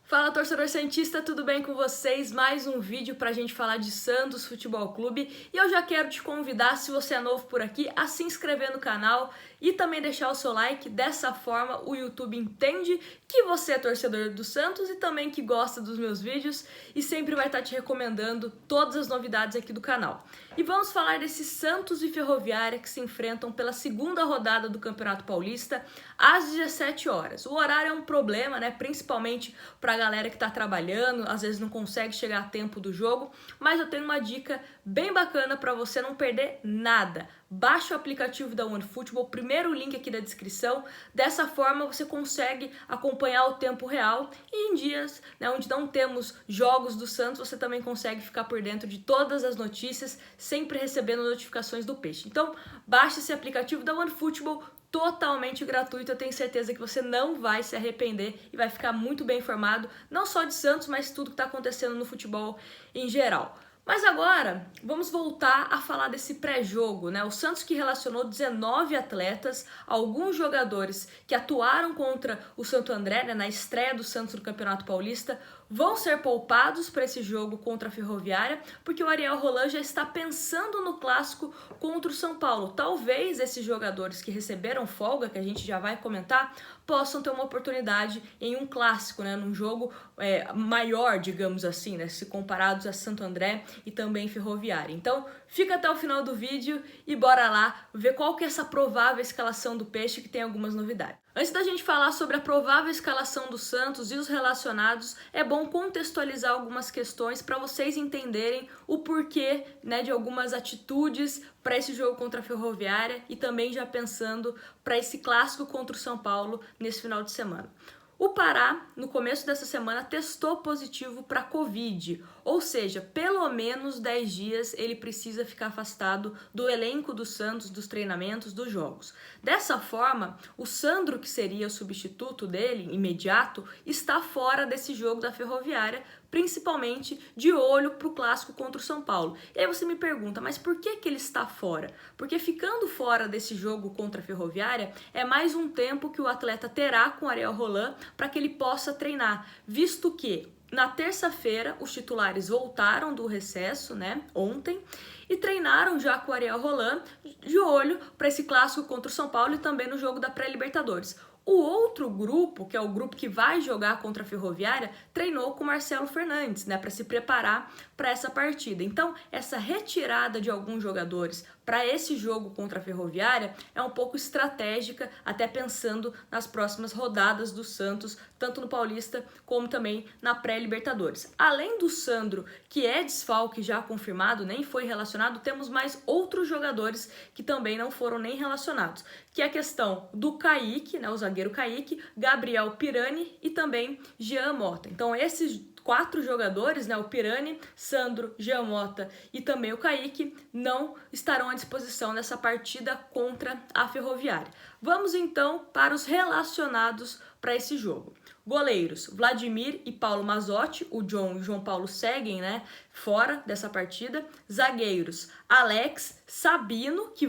Fala, torcedor santista, tudo bem com vocês? Mais um vídeo pra gente falar de Santos Futebol Clube e eu já quero te convidar, se você é novo por aqui, a se inscrever no canal e também deixar o seu like. Dessa forma o YouTube entende que você é torcedor do Santos e também que gosta dos meus vídeos e sempre vai estar te recomendando todas as novidades aqui do canal. E vamos falar desse Santos e Ferroviária que se enfrentam pela segunda rodada do Campeonato Paulista às 17 horas. O horário é um problema, né? Principalmente para a galera que está trabalhando, às vezes não consegue chegar a tempo do jogo, mas eu tenho uma dica bem bacana para você não perder nada. Baixe o aplicativo da OneFootball, primeiro link aqui da descrição. Dessa forma você consegue acompanhar o tempo real e em dias, né, onde não temos jogos do Santos, você também consegue ficar por dentro de todas as notícias, sempre recebendo notificações do Peixe. Então, baixe esse aplicativo da OneFootball, totalmente gratuito. Eu tenho certeza que você não vai se arrepender e vai ficar muito bem informado, não só de Santos, mas tudo que está acontecendo no futebol em geral. Mas agora, vamos voltar a falar desse pré-jogo, né? O Santos que relacionou 19 atletas, alguns jogadores que atuaram contra o Santo André, né, na estreia do Santos no Campeonato Paulista, vão ser poupados para esse jogo contra a Ferroviária, porque o Ariel Holan já está pensando no clássico contra o São Paulo. Talvez esses jogadores que receberam folga, que a gente já vai comentar, possam ter uma oportunidade em um clássico, né, num jogo maior, digamos assim, né, se comparados a Santo André e também Ferroviária. Então, fica até o final do vídeo e bora lá ver qual que é essa provável escalação do Peixe, que tem algumas novidades. Antes da gente falar sobre a provável escalação do Santos e os relacionados, é bom contextualizar algumas questões para vocês entenderem o porquê, né, de algumas atitudes para esse jogo contra a Ferroviária e também já pensando para esse clássico contra o São Paulo nesse final de semana. O Pará, no começo dessa semana, testou positivo para Covid, ou seja, pelo menos 10 dias ele precisa ficar afastado do elenco do Santos, dos treinamentos, dos jogos. Dessa forma, o Sandro, que seria o substituto dele, imediato, está fora desse jogo da Ferroviária, principalmente de olho para o clássico contra o São Paulo. E aí você me pergunta, mas por que ele está fora? Porque ficando fora desse jogo contra a Ferroviária, é mais um tempo que o atleta terá com o Ariel Holan para que ele possa treinar, visto que na terça-feira os titulares voltaram do recesso, né, ontem, e treinaram já com o Ariel Holan de olho para esse clássico contra o São Paulo e também no jogo da pré-Libertadores. O outro grupo, que é o grupo que vai jogar contra a Ferroviária, treinou com o Marcelo Fernandes, né, para se preparar para essa partida. Então, essa retirada de alguns jogadores para esse jogo contra a Ferroviária é um pouco estratégica, até pensando nas próximas rodadas do Santos, tanto no Paulista como também na pré-Libertadores. Além do Sandro, que é desfalque já confirmado, nem foi relacionado, temos mais outros jogadores que também não foram nem relacionados, que é a questão do Kaique, né, o zagueiro Kaique, Gabriel Pirani e também Jean Mota. Então esses 4 jogadores, né, o Pirani, Sandro, Jean Mota e também o Kaique, não estarão à disposição nessa partida contra a Ferroviária. Vamos então para os relacionados para esse jogo. Goleiros, Vladimir e Paulo Mazzotti, o John e o João Paulo seguem, né, fora dessa partida. Zagueiros, Alex, Sabino, que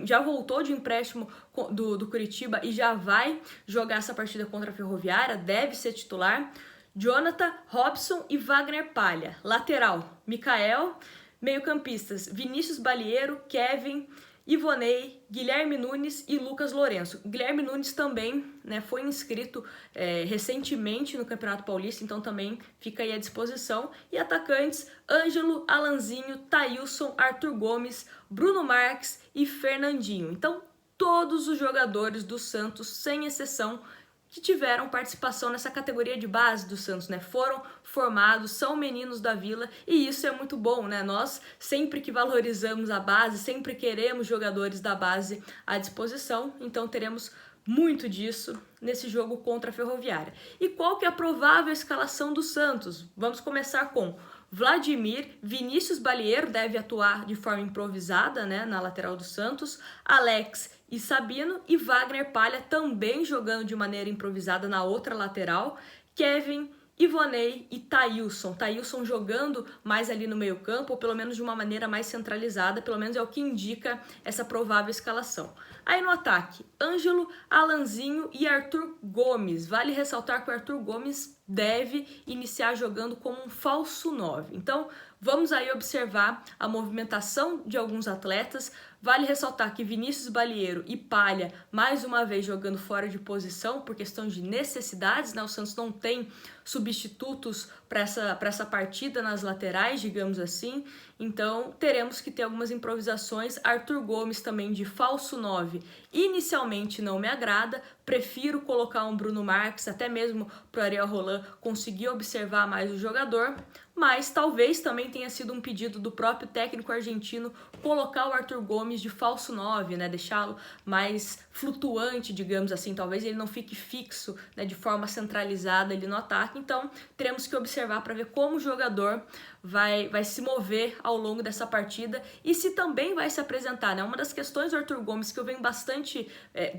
já voltou de empréstimo do Curitiba e já vai jogar essa partida contra a Ferroviária, deve ser titular. Jonathan, Robson e Wagner Palha. Lateral, Mikael. Meio-campistas, Vinícius Balieiro, Kevin, Ivonei, Guilherme Nunes e Lucas Lourenço. Guilherme Nunes também, né, foi inscrito recentemente no Campeonato Paulista, então também fica aí à disposição. E atacantes, Ângelo, Alanzinho, Thailson, Arthur Gomes, Bruno Marques e Fernandinho. Então, todos os jogadores do Santos, sem exceção, que tiveram participação nessa categoria de base do Santos, né? Foram formados, são meninos da Vila e isso é muito bom, né? Nós sempre que valorizamos a base, sempre queremos jogadores da base à disposição, então teremos muito disso nesse jogo contra a Ferroviária. E qual que é a provável escalação do Santos? Vamos começar com Vladimir, Vinícius Balieiro deve atuar de forma improvisada, né, na lateral do Santos, Alex e Sabino e Wagner Palha também jogando de maneira improvisada na outra lateral, Kevin Ivonei e Thailson. Thailson jogando mais ali no meio campo, ou pelo menos de uma maneira mais centralizada, pelo menos é o que indica essa provável escalação. Aí no ataque, Ângelo, Alanzinho e Arthur Gomes. Vale ressaltar que o Arthur Gomes deve iniciar jogando como um falso 9. Então, vamos aí observar a movimentação de alguns atletas. Vale ressaltar que Vinícius Balieiro e Palha, mais uma vez jogando fora de posição por questão de necessidades, né? O Santos não tem substitutos para essa partida nas laterais, digamos assim. Então, teremos que ter algumas improvisações. Arthur Gomes também de falso 9. Inicialmente não me agrada, prefiro colocar um Bruno Marques, até mesmo para o Ariel Roland conseguir observar mais o jogador, mas talvez também tenha sido um pedido do próprio técnico argentino colocar o Arthur Gomes de falso 9, né, deixá-lo mais flutuante, digamos assim, talvez ele não fique fixo, né, de forma centralizada ali no ataque. Então teremos que observar para ver como o jogador vai se mover ao longo dessa partida e se também vai se apresentar, né? Uma das questões do Arthur Gomes que eu venho bastante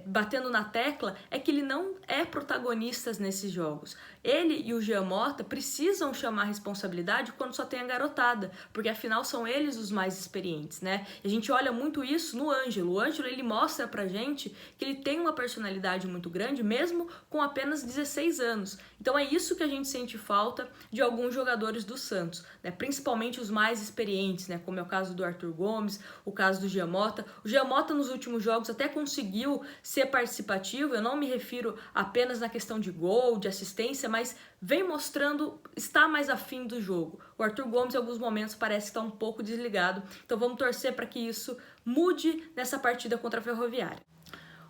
batendo na tecla é que ele não é protagonista nesses jogos. Ele e o Jean Mota precisam chamar responsabilidade quando só tem a garotada, porque afinal são eles os mais experientes, né? E a gente olha muito isso no Ângelo. O Ângelo, ele mostra pra gente que ele tem uma personalidade muito grande, mesmo com apenas 16 anos. Então é isso que a gente sente falta de alguns jogadores do Santos, né? Principalmente os mais experientes, né? Como é o caso do Arthur Gomes, o caso do Jean Mota. O Jean Mota nos últimos jogos até conseguiu ser participativo, eu não me refiro apenas na questão de gol, de assistência, mas vem mostrando estar mais afim do jogo. O Arthur Gomes em alguns momentos parece estar um pouco desligado, então vamos torcer para que isso mude nessa partida contra a Ferroviária.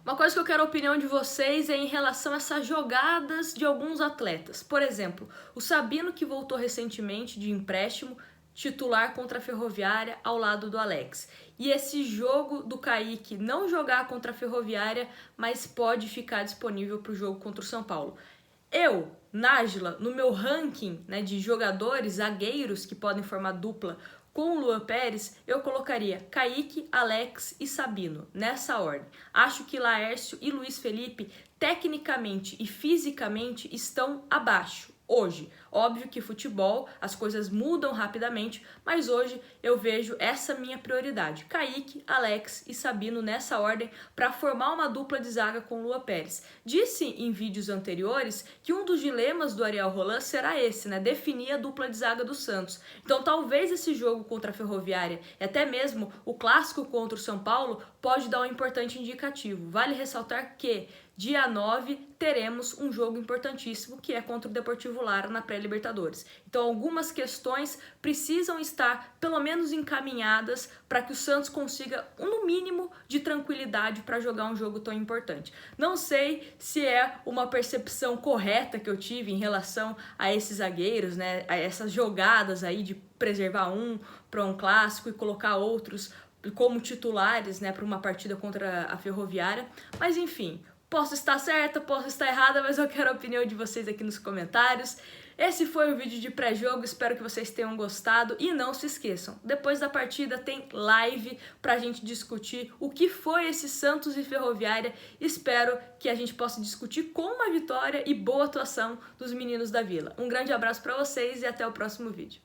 Uma coisa que eu quero a opinião de vocês é em relação a essas jogadas de alguns atletas. Por exemplo, o Sabino, que voltou recentemente de empréstimo, titular contra a Ferroviária ao lado do Alex. E esse jogo do Kaique não jogar contra a Ferroviária, mas pode ficar disponível para o jogo contra o São Paulo. Eu, Nájila, no meu ranking, né, de jogadores, zagueiros que podem formar dupla com o Luan Pérez, eu colocaria Kaique, Alex e Sabino, nessa ordem. Acho que Laércio e Luiz Felipe, tecnicamente e fisicamente, estão abaixo. Hoje, óbvio que futebol, as coisas mudam rapidamente, mas hoje eu vejo essa minha prioridade. Kaique, Alex e Sabino nessa ordem para formar uma dupla de zaga com Luan Pérez. Disse em vídeos anteriores que um dos dilemas do Ariel Roland será esse, né? Definir a dupla de zaga do Santos. Então talvez esse jogo contra a Ferroviária e até mesmo o clássico contra o São Paulo pode dar um importante indicativo. Vale ressaltar que dia 9 teremos um jogo importantíssimo que é contra o Deportivo Lara na pré-Libertadores. Então algumas questões precisam estar pelo menos encaminhadas para que o Santos consiga no mínimo de tranquilidade para jogar um jogo tão importante. Não sei se é uma percepção correta que eu tive em relação a esses zagueiros, né, a essas jogadas aí de preservar um para um clássico e colocar outros como titulares, né, para uma partida contra a Ferroviária, mas enfim, posso estar certa, posso estar errada, mas eu quero a opinião de vocês aqui nos comentários. Esse foi o vídeo de pré-jogo, espero que vocês tenham gostado e não se esqueçam, depois da partida tem live pra gente discutir o que foi esse Santos e Ferroviária. Espero que a gente possa discutir com uma vitória e boa atuação dos meninos da Vila. Um grande abraço pra vocês e até o próximo vídeo.